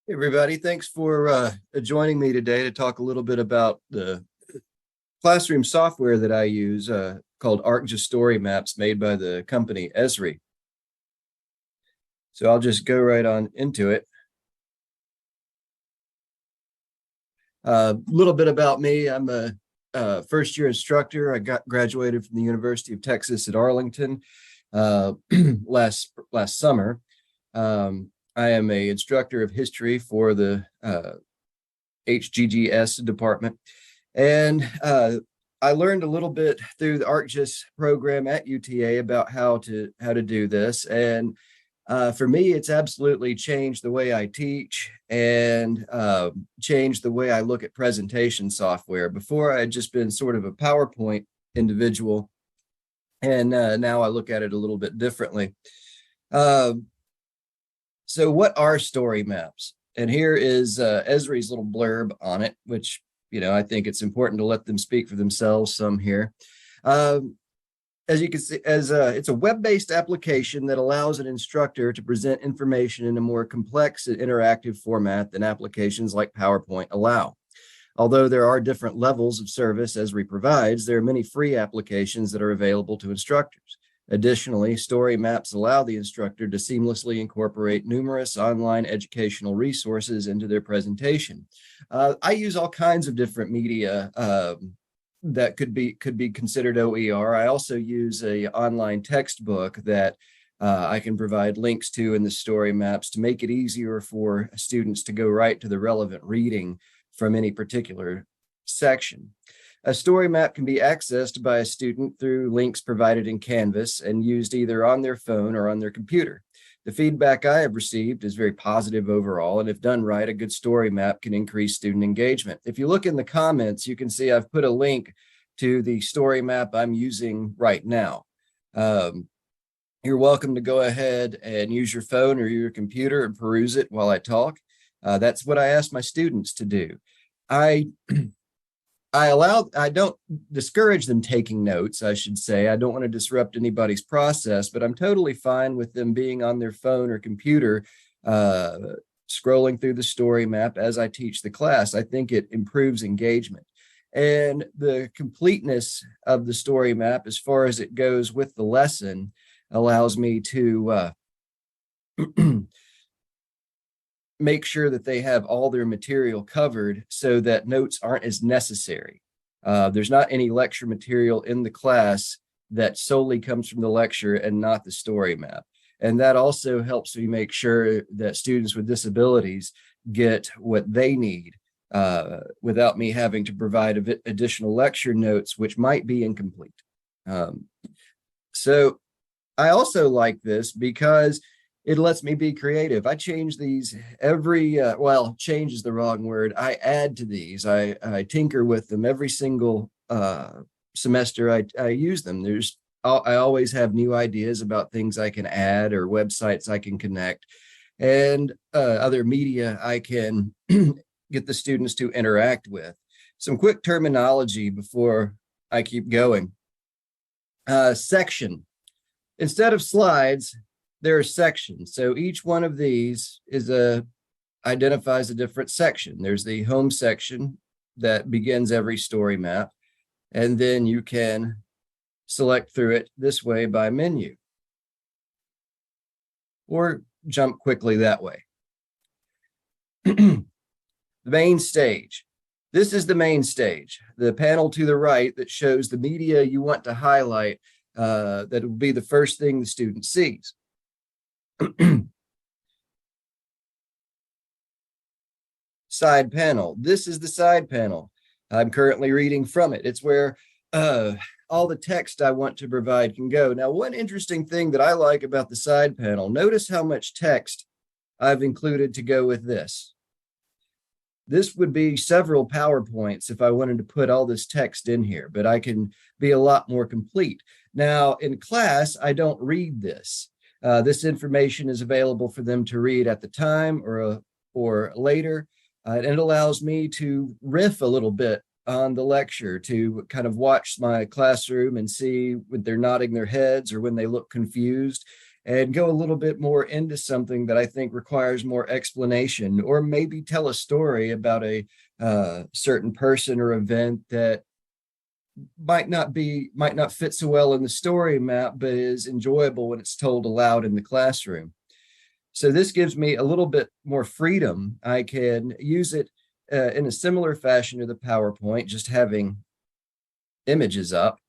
Hey everybody, thanks for joining me today to talk a little bit about the classroom software that I use called ArcGIS Story Maps made by the company Esri. So I'll just go right on into it. A little bit about me. I'm a first-year instructor. I graduated from the University of Texas at Arlington last summer. I am an instructor of history for the HGGS department. And I learned a little bit through the ArcGIS program at UTA about how to do this. And for me, it's absolutely changed the way I teach and changed the way I look at presentation software. Before, I had just been sort of a PowerPoint individual, and now I look at it a little bit differently. So what are story maps? And here is Esri's little blurb on it, which, I think it's important to let them speak for themselves some here. As you can see, it's a web-based application that allows an instructor to present information in a more complex and interactive format than applications like PowerPoint allow. Although there are different levels of service Esri provides, there are many free applications that are available to instructors. Additionally, story maps allow the instructor to seamlessly incorporate numerous online educational resources into their presentation. I use all kinds of different media that could be considered OER. I also use an online textbook that I can provide links to in the story maps to make it easier for students to go right to the relevant reading from any particular section. A story map can be accessed by a student through links provided in Canvas and used either on their phone or on their computer. The feedback I have received is very positive overall, and if done right, a good story map can increase student engagement. If you look in the comments, you can see I've put a link to the story map I'm using right now. You're welcome to go ahead and use your phone or your computer and peruse it while I talk. That's what I ask my students to do. I don't discourage them taking notes, I should say. I don't want to disrupt anybody's process, but I'm totally fine with them being on their phone or computer, scrolling through the story map as I teach the class. I think it improves engagement. And the completeness of the story map, as far as it goes with the lesson, allows me to make sure that they have all their material covered so that notes aren't as necessary. There's not any lecture material in the class that solely comes from the lecture and not the story map. And that also helps me make sure that students with disabilities get what they need without me having to provide additional lecture notes, which might be incomplete. So I also like this because it lets me be creative. I change these every, change is the wrong word. I add to these. I tinker with them every single semester I use them. I always have new ideas about things I can add or websites I can connect and other media I can get the students to interact with. Some quick terminology before I keep going. Section. Instead of slides, there are sections. So each one of these identifies a different section. There's the home section that begins every story map, and then you can select through it this way by menu, or jump quickly that way. The main stage. This is the main stage, the panel to the right that shows the media you want to highlight. That will be the first thing the student sees. Side panel. This is the side panel. I'm currently reading from it. It's where all the text I want to provide can go. Now, one interesting thing that I like about the side panel, notice how much text I've included to go with this. This would be several PowerPoints if I wanted to put all this text in here, but I can be a lot more complete. Now, in class, I don't read this. This information is available for them to read at the time or later. And it allows me to riff a little bit on the lecture, to kind of watch my classroom and see when they're nodding their heads or when they look confused. and go a little bit more into something that I think requires more explanation, or maybe tell a story about a certain person or event that might not fit so well in the story map, but is enjoyable when it's told aloud in the classroom. So this gives me a little bit more freedom. I can use it in a similar fashion to the PowerPoint, just having images up,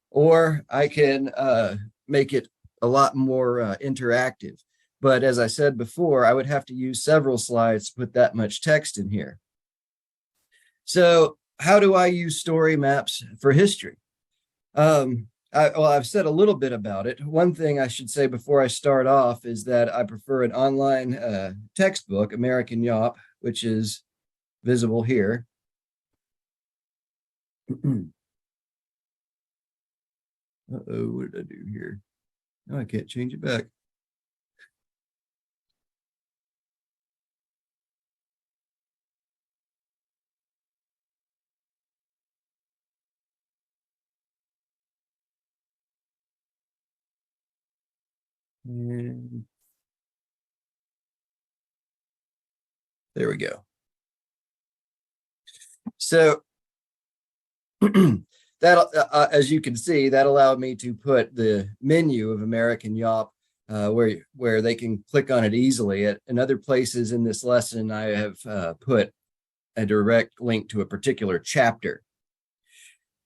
or I can make it a lot more interactive. But as I said before, I would have to use several slides to put that much text in here. So how do I use story maps for history? I've said a little bit about it. One thing I should say before I start off is that I prefer an online textbook, American Yawp, which is visible here. Uh-oh, what did I do here? No, I can't change it back. And there we go. So that, as you can see, that allowed me to put the menu of American Yawp where they can click on it easily. In other places in this lesson, I have put a direct link to a particular chapter.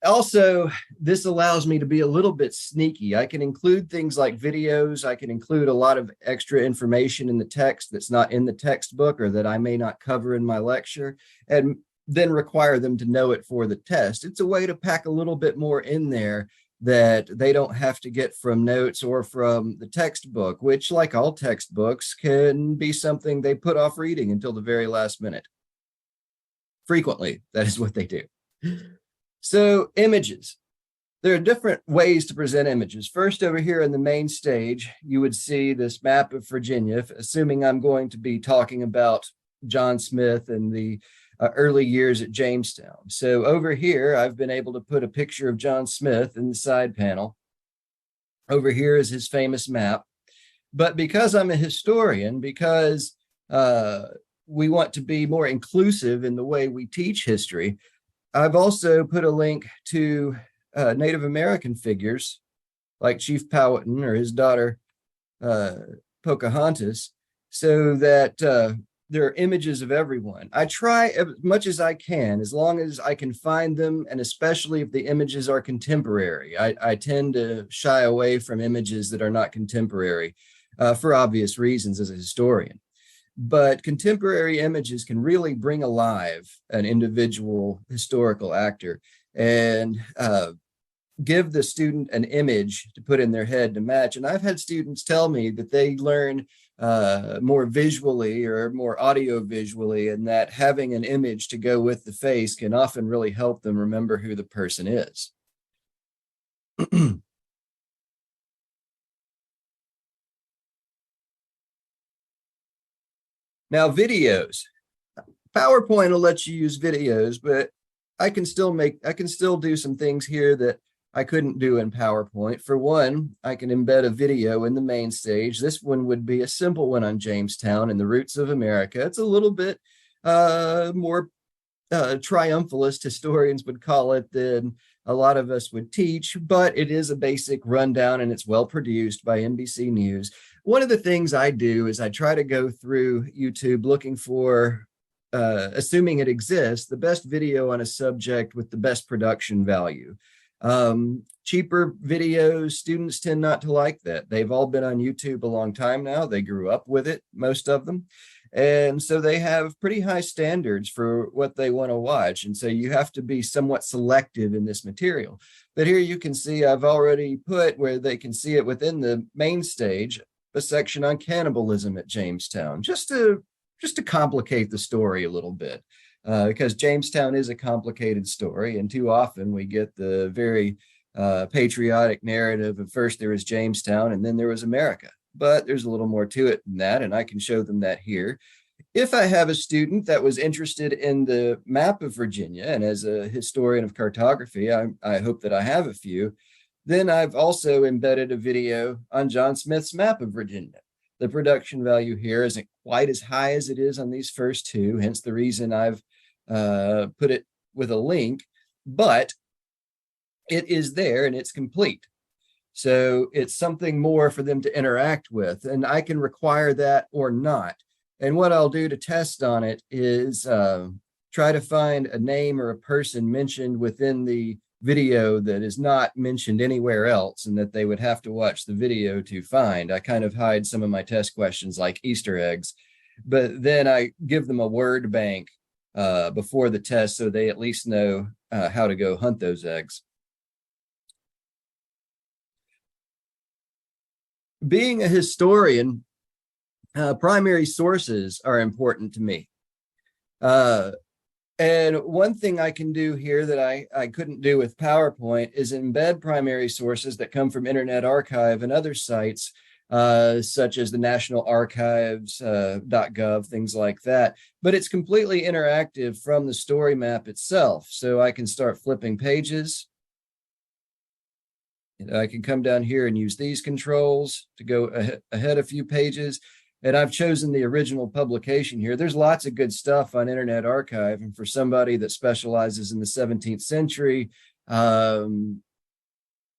Also, this allows me to be a little bit sneaky. I can include things like videos. I can include a lot of extra information in the text that's not in the textbook or that I may not cover in my lecture, and then require them to know it for the test. It's a way to pack a little bit more in there that they don't have to get from notes or from the textbook, which, like all textbooks, can be something they put off reading until the very last minute. Frequently, that is what they do. So images. There are different ways to present images. First, over here in the main stage, you would see this map of Virginia, assuming I'm going to be talking about John Smith and the early years at Jamestown. So over here, I've been able to put a picture of John Smith in the side panel. Over here is his famous map. But because I'm a historian, because we want to be more inclusive in the way we teach history, I've also put a link to Native American figures like Chief Powhatan or his daughter Pocahontas, so that there are images of everyone. I try as much as I can, as long as I can find them, and especially if the images are contemporary. I tend to shy away from images that are not contemporary for obvious reasons as a historian. But contemporary images can really bring alive an individual historical actor and give the student an image to put in their head to match. And I've had students tell me that they learn more visually or more audio visually, and that having an image to go with the face can often really help them remember who the person is. Now, videos. PowerPoint will let you use videos, but I can still do some things here that I couldn't do in PowerPoint. For one, I can embed a video in the main stage. This one would be a simple one on Jamestown and the roots of America. It's a little bit more triumphalist, historians would call it, than a lot of us would teach, but it is a basic rundown and it's well produced by NBC News. One of the things I do is I try to go through YouTube looking for, assuming it exists, the best video on a subject with the best production value. Cheaper videos, students tend not to like that. They've all been on YouTube a long time now. They grew up with it, most of them. And so they have pretty high standards for what they want to watch. And so you have to be somewhat selective in this material. But here you can see I've already put, where they can see it within the main stage, a section on cannibalism at Jamestown, just to complicate the story a little bit. Because Jamestown is a complicated story, and too often we get the very patriotic narrative of first there was Jamestown and then there was America. But there's a little more to it than that, and I can show them that here. If I have a student that was interested in the map of Virginia, and as a historian of cartography, I hope that I have a few, Then I've also embedded a video on John Smith's map of Virginia. The production value here isn't quite as high as it is on these first two, hence the reason I've put it with a link, but it is there and it's complete. So it's something more for them to interact with, and I can require that or not. And what I'll do to test on it is try to find a name or a person mentioned within the video that is not mentioned anywhere else and that they would have to watch the video to find. I kind of hide some of my test questions like Easter eggs, but then I give them a word bank before the test so they at least know how to go hunt those eggs. Being a historian, primary sources are important to me. And one thing I can do here that I couldn't do with PowerPoint is embed primary sources that come from Internet Archive and other sites, such as the National Archives, .gov, things like that. But it's completely interactive from the story map itself. So I can start flipping pages. I can come down here and use these controls to go ahead a few pages. And I've chosen the original publication here. There's lots of good stuff on Internet Archive. And for somebody that specializes in the 17th century,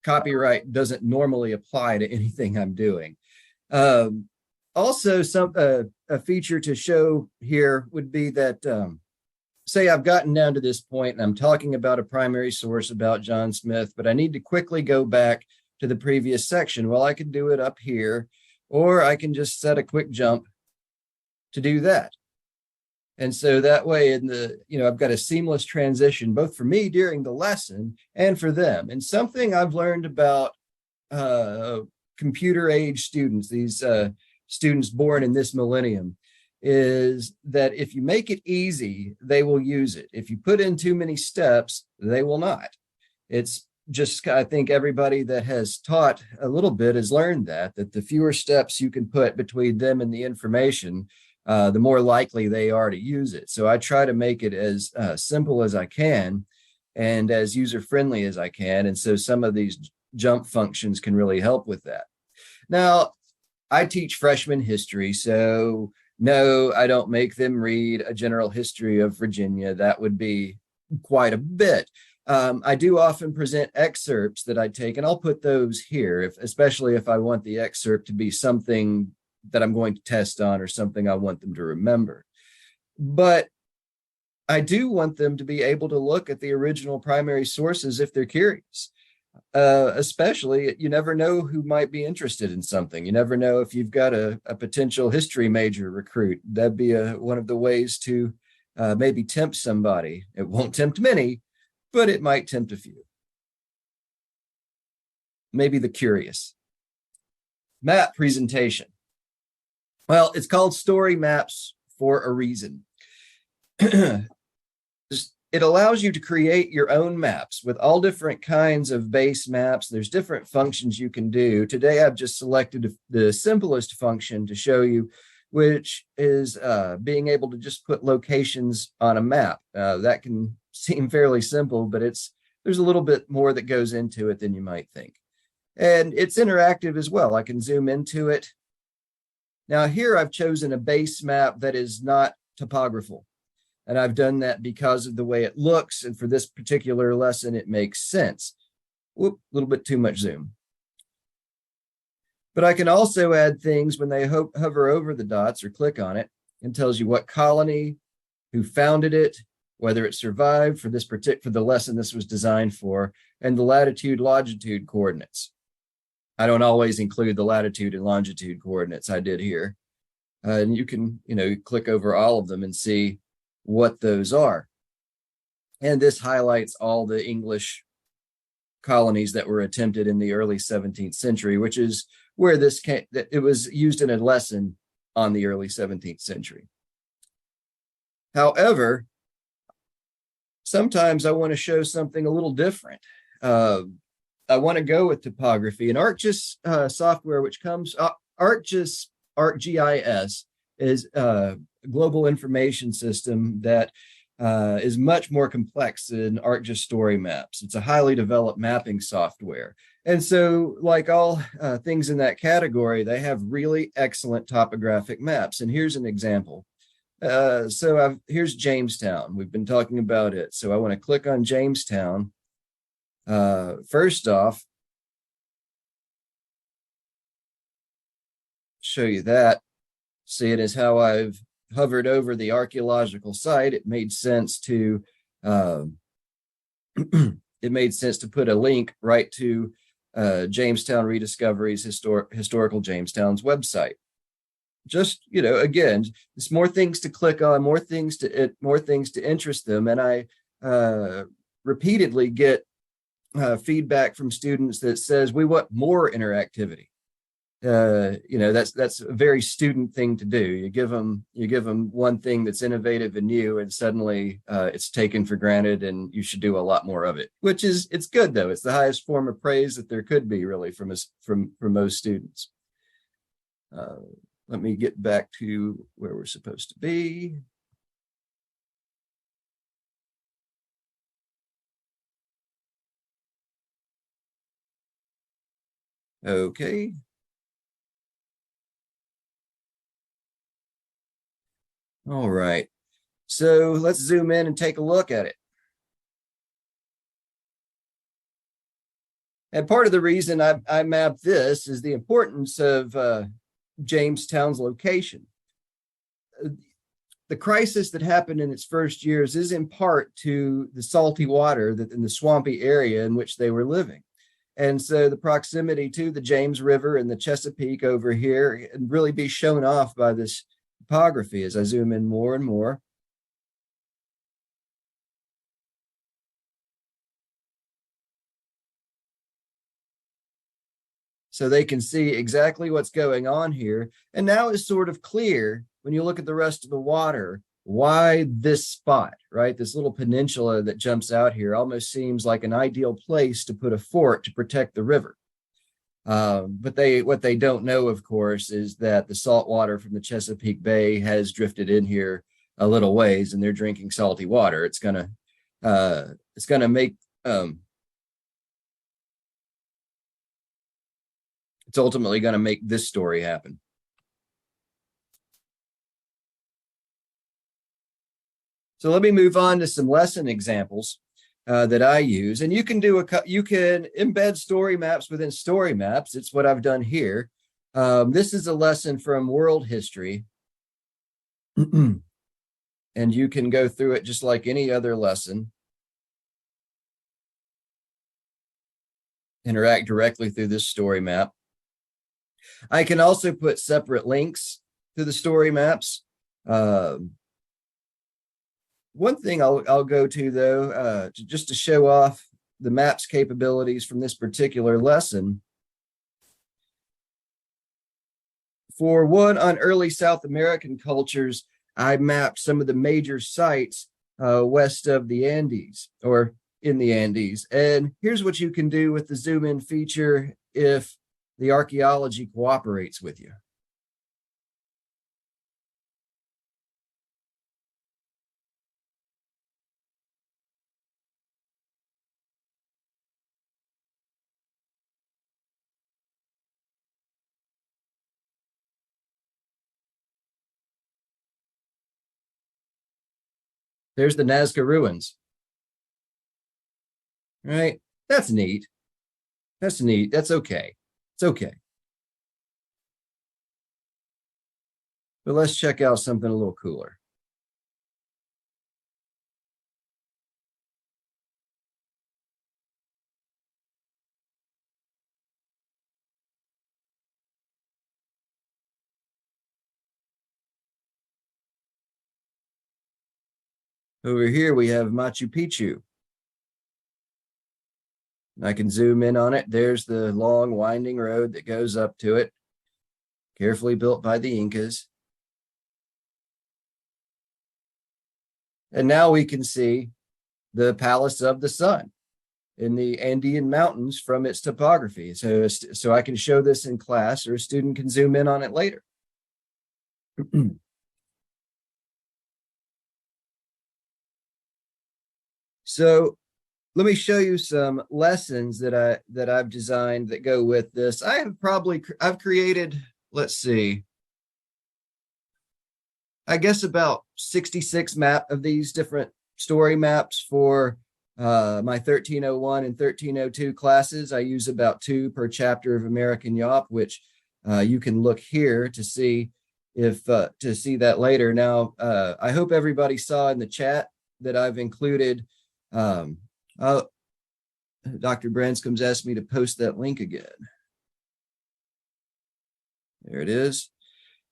copyright doesn't normally apply to anything I'm doing. Also, a feature to show here would be that, say I've gotten down to this point and I'm talking about a primary source about John Smith, but I need to quickly go back to the previous section. Well, I could do it up here, or I can just set a quick jump to do that. And so that way I've got a seamless transition, both for me during the lesson and for them. And something I've learned about computer age students, these students born in this millennium, is that if you make it easy, they will use it. If you put in too many steps, they will not. It's just, I think everybody that has taught a little bit has learned that the fewer steps you can put between them and the information, the more likely they are to use it. So I try to make it as simple as I can and as user-friendly as I can. And so some of these jump functions can really help with that. Now, I teach freshman history, so no, I don't make them read a general history of Virginia. That would be quite a bit. I do often present excerpts that I take, and I'll put those here, especially if I want the excerpt to be something that I'm going to test on or something I want them to remember. But I do want them to be able to look at the original primary sources if they're curious. Especially, you never know who might be interested in something. You never know if you've got a potential history major recruit. That'd be one of the ways to maybe tempt somebody. It won't tempt many, but it might tempt a few. Maybe the curious. Map presentation. Well, it's called story maps for a reason. It allows you to create your own maps with all different kinds of base maps. There's different functions you can do. Today, I've just selected the simplest function to show you, which is being able to just put locations on a map. That can seem fairly simple, but there's a little bit more that goes into it than you might think. And it's interactive as well. I can zoom into it. Now here I've chosen a base map that is not topographical. And I've done that because of the way it looks. And for this particular lesson, it makes sense. Whoop, a little bit too much zoom. But I can also add things when they hover over the dots or click on it, and tells you what colony, who founded it, whether it survived for the lesson this was designed for, and the latitude, longitude coordinates. I don't always include the latitude and longitude coordinates. I did here. And you can, click over all of them and see what those are. And this highlights all the English colonies that were attempted in the early 17th century, which is where it was used in a lesson on the early 17th century. However, sometimes I want to show something a little different. I want to go with topography, and ArcGIS software, which comes ArcGIS is a global information system that is much more complex than ArcGIS story maps. It's a highly developed mapping software. And so, like all things in that category, they have really excellent topographic maps. And here's an example. Here's Jamestown. We've been talking about it. So I want to click on Jamestown. First off, show you that. See it as how I've hovered over the archaeological site. It made sense to it made sense to put a link right to Jamestown Rediscovery's historical Jamestown's website. Just, again, there's more things to click on, more things to interest them. And I repeatedly get feedback from students that says we want more interactivity. That's a very student thing to do. You give them one thing that's innovative and new, and suddenly it's taken for granted, and you should do a lot more of it. It's good though. It's the highest form of praise that there could be, really, from most students. Let me get back to where we're supposed to be. Okay. All right. So let's zoom in and take a look at it. And part of the reason I mapped this is the importance of Jamestown's location. The crisis that happened in its first years is in part to the salty water that in the swampy area in which they were living. And so the proximity to the James River and the Chesapeake over here and really be shown off by this topography as I zoom in more and more. So they can see exactly what's going on here. And now it's sort of clear when you look at the rest of the water, why this spot, right? This little peninsula that jumps out here almost seems like an ideal place to put a fort to protect the river. But what they don't know, of course, is that the salt water from the Chesapeake Bay has drifted in here a little ways, and they're drinking salty water. It's gonna make it's ultimately going to make this story happen. So let me move on to some lesson examples that I use, and you can embed story maps within story maps. It's what I've done here. This is a lesson from world history, and you can go through it just like any other lesson. Interact directly through this story map. I can also put separate links to the story maps. One thing I'll go to, though, just to show off the map's capabilities from this particular lesson. For one, on early South American cultures, I mapped some of the major sites west of the Andes, or in the Andes. And here's what you can do with the zoom in feature if the archaeology cooperates with you. There's the Nazca ruins. Right? That's neat. That's neat. That's okay. It's okay. But let's check out something a little cooler. Over here, we have Machu Picchu. I can zoom in on it. There's the long winding road that goes up to it, carefully built by the Incas. And now we can see the Palace of the Sun in the Andean mountains from its topography. So I can show this in class, or a student can zoom in on it later. So let me show you some lessons that I've designed that go with this. I've created, let's see, I guess about 66 map of these different story maps for my 1301 and 1302 classes. I use about 2 per chapter of American Yawp, which you can look here to see if to see that later. Now, I hope everybody saw in the chat that I've included. Dr. Branscome's asked me to post that link again. There it is.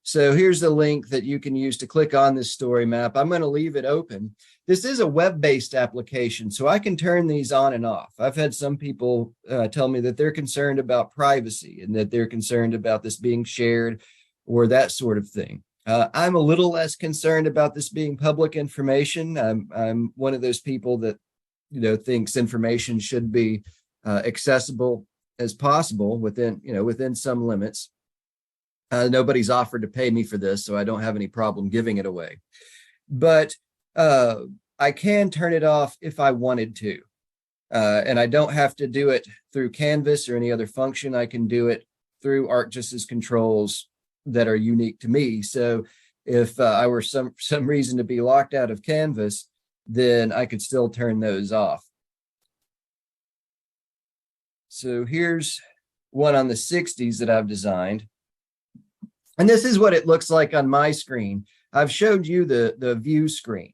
So here's the link that you can use to click on this story map. I'm going to leave it open. This is a web-based application, so I can turn these on and off. I've had some people tell me that they're concerned about privacy and that they're concerned about this being shared or that sort of thing. I'm a little less concerned about this being public information. I'm one of those people that thinks information should be accessible as possible within some limits. Nobody's offered to pay me for this, so I don't have any problem giving it away. But I can turn it off if I wanted to. And I don't have to do it through Canvas or any other function. I can do it through ArcGIS's controls that are unique to me. So if I were some reason to be locked out of Canvas, then I could still turn those off. So here's one on the 60s that I've designed. And this is what it looks like on my screen. I've showed you the view screen,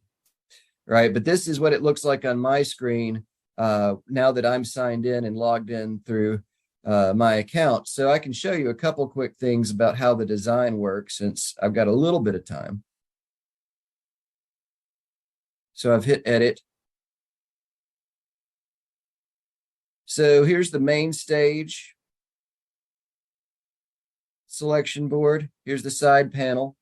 right? But this is what it looks like on my screen now that I'm signed in and logged in through my account. So I can show you a couple quick things about how the design works since I've got a little bit of time. So I've hit edit. So here's the main stage selection board. Here's the side panel.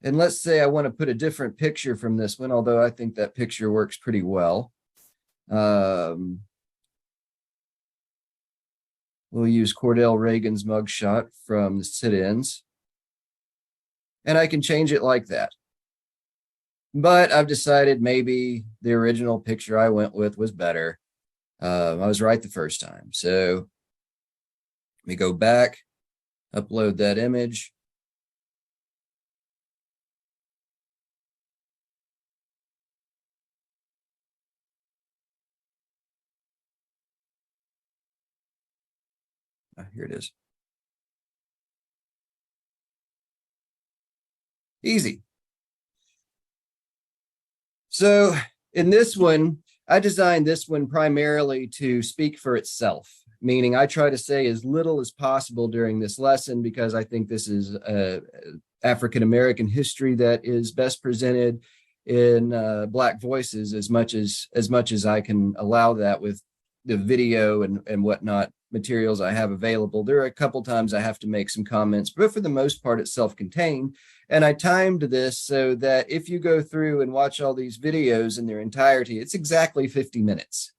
And let's say I want to put a different picture from this one, although I think that picture works pretty well. We'll use Cordell Reagan's mugshot from the sit-ins. And I can change it like that. But I've decided maybe the original picture I went with was better. I was right the first time. So let me go back, upload that image. Oh, here it is. Easy. So in this one, I designed this one primarily to speak for itself, meaning I try to say as little as possible during this lesson because I think this is African-American history that is best presented in Black voices as much as I can allow that with the video and whatnot materials I have available. There are a couple times I have to make some comments, but for the most part, it's self-contained. And I timed this so that if you go through and watch all these videos in their entirety, it's exactly 50 minutes.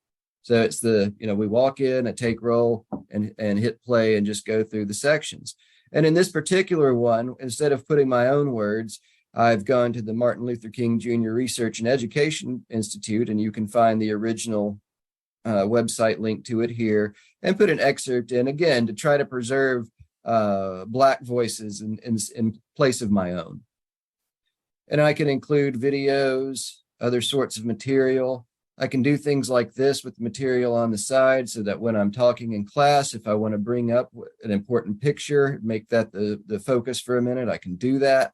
So it's we walk in, I take roll and hit play and just go through the sections. And in this particular one, instead of putting my own words, I've gone to the Martin Luther King Jr. Research and Education Institute, and you can find the original website link to it here and put an excerpt in again to try to preserve Black voices in place of my own. And I can include videos, other sorts of material. I can do things like this with material on the side so that when I'm talking in class, if I want to bring up an important picture, make that the focus for a minute, I can do that.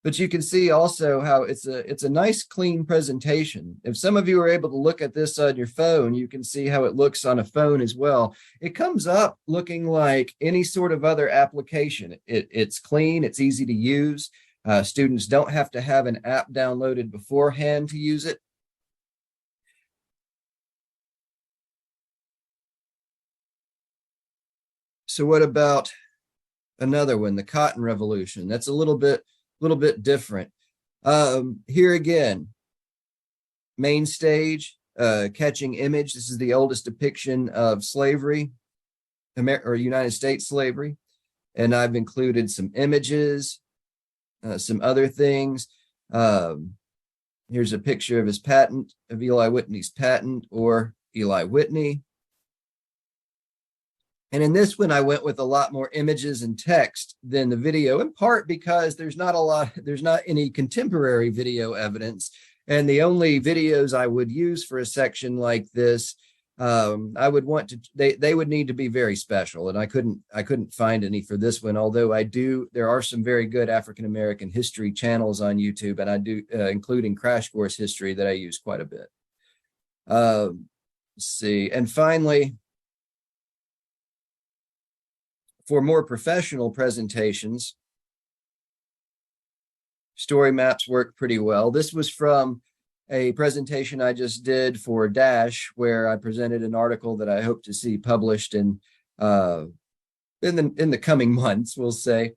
But you can see also how it's a nice clean presentation. If some of you are able to look at this on your phone, you can see how it looks on a phone as well. It comes up looking like any sort of other application. It's clean, it's easy to use. Students don't have to have an app downloaded beforehand to use it. So what about another one, the Cotton Revolution? That's a little bit different. Here again, main stage, catching image. This is the oldest depiction of slavery, or United States slavery. And I've included some images, some other things. Here's a picture of his patent, of Eli Whitney's patent, or Eli Whitney. And in this one, I went with a lot more images and text than the video, in part because there's not any contemporary video evidence. And the only videos I would use for a section like this, I would want to, they would need to be very special. And I couldn't find any for this one, although there are some very good African-American history channels on YouTube, and I do, including Crash Course History, that I use quite a bit. Let's see. And finally, for more professional presentations, story maps work pretty well. This was from a presentation I just did for Dash, where I presented an article that I hope to see published in the coming months, we'll say.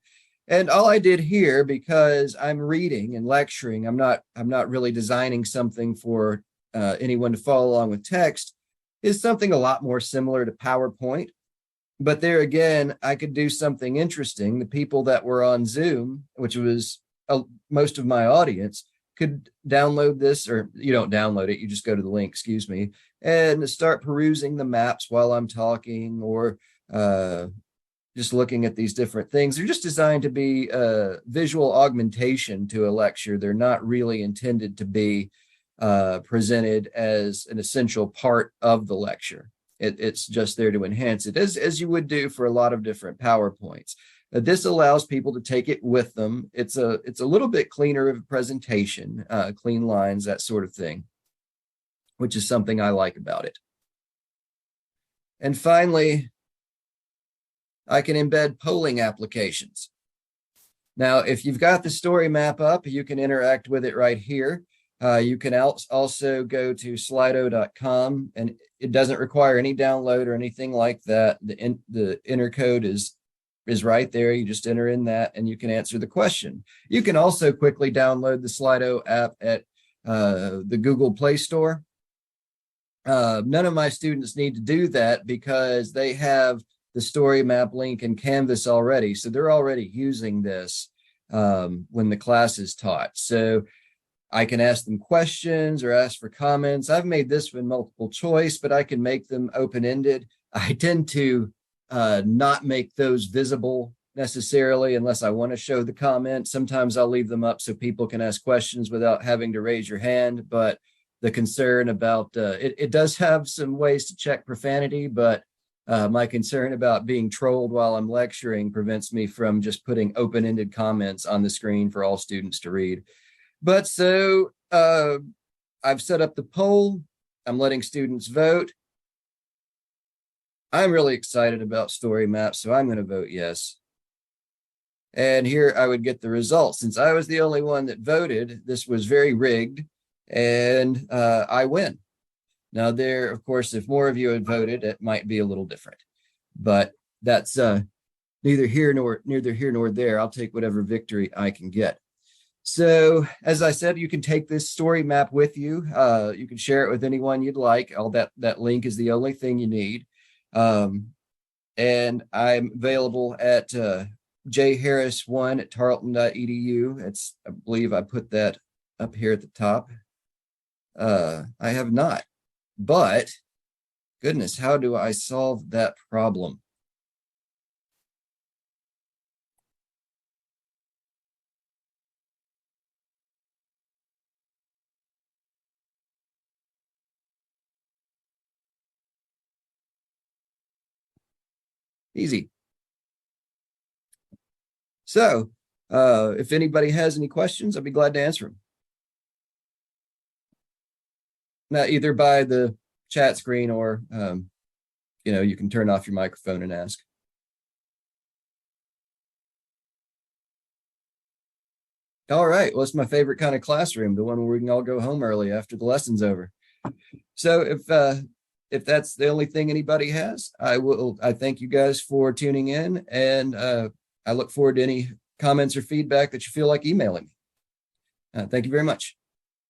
And all I did here, because I'm reading and lecturing, I'm not really designing something for anyone to follow along with text, is something a lot more similar to PowerPoint. But there again, I could do something interesting. The people that were on Zoom, which was most of my audience, could download this, or you don't download it, you just go to the link, excuse me, and start perusing the maps while I'm talking, or just looking at these different things. They're just designed to be visual augmentation to a lecture. They're not really intended to be presented as an essential part of the lecture. It's just there to enhance it, as you would do for a lot of different PowerPoints. This allows people to take it with them. It's a little bit cleaner of a presentation, clean lines, that sort of thing, which is something I like about it. And finally, I can embed polling applications. Now, if you've got the story map up, you can interact with it right here. You can also go to slido.com, and it doesn't require any download or anything like that. The enter code is right there. You just enter in that and you can answer the question. You can also quickly download the Slido app at the Google Play Store. None of my students need to do that because they have the story map link in Canvas already. So they're already using this when the class is taught. So I can ask them questions or ask for comments. I've made this one multiple choice, but I can make them open-ended. I tend to not make those visible necessarily unless I want to show the comment. Sometimes I'll leave them up so people can ask questions without having to raise your hand. But the concern about it does have some ways to check profanity, but my concern about being trolled while I'm lecturing prevents me from just putting open-ended comments on the screen for all students to read. But so I've set up the poll. I'm letting students vote. I'm really excited about story maps, so I'm going to vote yes. And here I would get the results. Since I was the only one that voted, this was very rigged, and I win. Now there, of course, if more of you had voted, it might be a little different, but that's neither here nor there. I'll take whatever victory I can get. So as I said, you can take this story map with you. You can share it with anyone you'd like. All that link is the only thing you need. And I'm available at jharris1@tarleton.edu. I believe I put that up here at the top. I have not, but goodness, how do I solve that problem? Easy. So if anybody has any questions, I'll be glad to answer them. Now, either by the chat screen or, you can turn off your microphone and ask. All right. Well, it's my favorite kind of classroom, the one where we can all go home early after the lesson's over. So if that's the only thing anybody has, I thank you guys for tuning in, and I look forward to any comments or feedback that you feel like emailing me. Thank you very much.